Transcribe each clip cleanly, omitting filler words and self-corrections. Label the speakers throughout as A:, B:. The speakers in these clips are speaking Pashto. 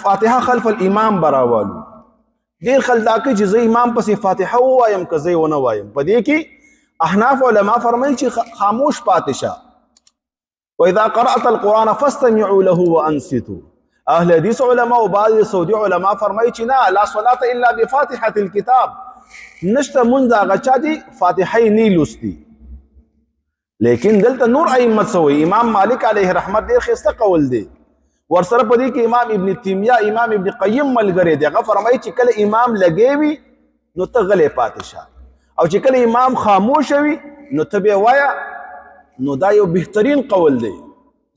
A: فاتحه خلف الامام براوالو ډیر خلک دا کوي چې زه امام پسې فاتحه ووایم که زه یې ونه وایم. په دې کې احناف علما فرمایي چې خاموش پاتې شه. واذا قرأت القرآن فاستمعوا له وانصتوا. اهل حدیث علما او بعض سعودي علما فرمایي چې نه، لا صلاة الا بفاتحة الكتاب، نشته مونږ هغه چا چې فاتحه یې نه لوستي. لیکن دلته نور ائمه سوی امام مالک علیه رحمت ډیر ښایسته قول دی. ورسره په دې کې امام ابن تیمیه، امام ابن قیم ملګری دی. هغه فرمایي چې کله امام لګی وي نو ته غلی پاتې شه، او چې کله امام خاموش وي نو ته بیا وایه. نو دا یو بهترین قول دی.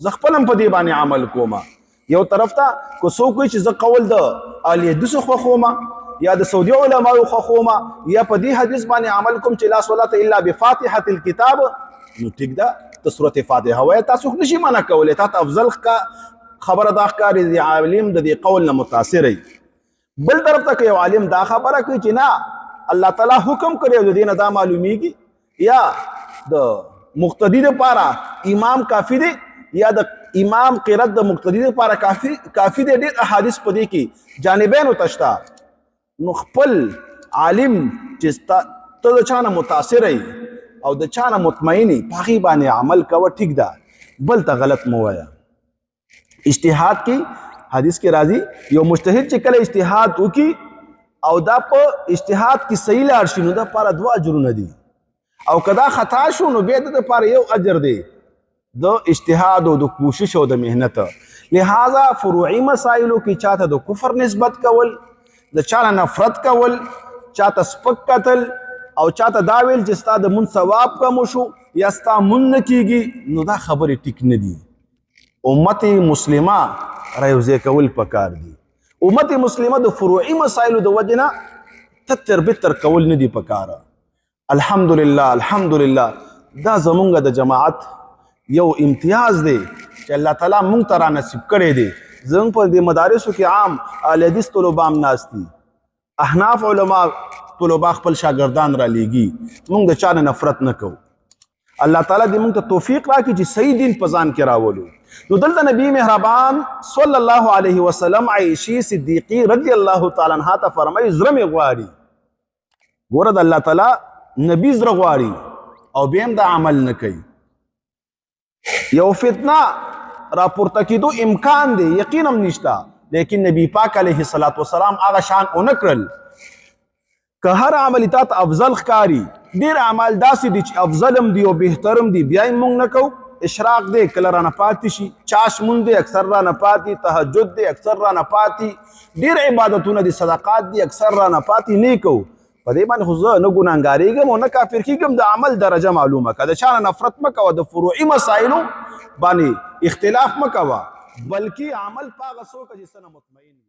A: زه خپل هم په دې باندې عمل کوم. یو طرف ته که څوک وایي چې زه قول د اهل حدیثو خوښوم یا د سعودي علماو خوښوم یا په دې حدیث باندې عمل کوم چې لا صلاة الا بفاتحة الكتاب، نو ټیک ده، ته سورة فاتحه وایه. تاسو نشي منع کولی. تا ته افضل خبره دا ښکاري د عالم د دې قول نه متاثر وي. بل طرف ته که یو عالم دا خبره کوي چې نه، الله تعالی حکم کړی د دې نه دا معلومیږي یا د مقتدی دپاره امام کافي دی یا د امام قرت د مقتدی دپاره کافي دی. ډېر احادیث په دې کې جانبینو ته شته. نو خپل عالم چې ته د چا نه متاثر یې او د چا نه مطمئن یې، په هغې باندې عمل کوه، ټیک ده. بل ته غلط مه وایه. اجتهاد کی حدیث کې راځي یو مجتهد چې کله اجتهاد وکي او دا په اجتهاد کې صحیح لاړ شي نو دا لپاره 2 اجرونه دي، او کدا خطا شو نو بیا د لپاره یو اجر دی د اجتهاد او د کوشش او د مهنت. لہذا فروعي مسائلو کې چاته د کفر نسبت کول، د چاله نفرت کول، چاته سپک کتل او چاته دا ویل چې ستا د مون ثواب کم شو یا ستا مون نه کیږي، نو دا خبرې ټیک نه دي. امت مسلمه رايوځای کول پکار دي. امت مسلمه د فروعي مسائلو د وجه نه تتر بتر کول نه دي پکاره. الحمدلله الحمدلله دا زمونږ د جماعت یو امتیاز دی چې الله تعالی مونږ ته را نصیب کړی دی. زمونږ په دې مدارسو کې عام اهل حدیث طلبا هم ناست دي، احناف علما طلبا خپل شاګردان را لیږي. مونږ د چا نه نفرت نه کوو. الله تعالی دې مونږ ته توفیق راکړي چې صحیح دین په ځان کې راولو. نو دلته نبی مهربان صلی الله علیه وسلم عائشې صدیقی رضی الله تعالی عنها ته فرمایي زړه مې غواړي. ګوره د الله تعالی نبی زړه غواړي او بیا هم دا عمل نه کوي. یو فتنه راپورته کېدو امکان دی، یقین هم نشته، لیکن نبی پاک علیه الصلاة والسلام هغه شان ونه کړل. که هر عمل تاته افضل ښکاري، ډېر اعمال داسې دي چې افضل هم دي او بهتر هم دي، بیا یې موږ نه کوو. اشراق دی کله رانه پاتې شي، چاش مونږ دی اکثر رانه پاتې، تهجد دی اکثر رانه پاتې، ډېر عبادتونه دي، صدقات دي اکثر رانه پاتې، نه کوو. په دې باندې خو زه نه ګناهګارېږم او نه کافر کېږم. د عمل درجه معلومه که، د چا نه نفرت مه کوه، د فروعي مسایلو باندې اختلاف مه کوه، بلکې عمل په هغه څوک چې څه نه مطمئن وي.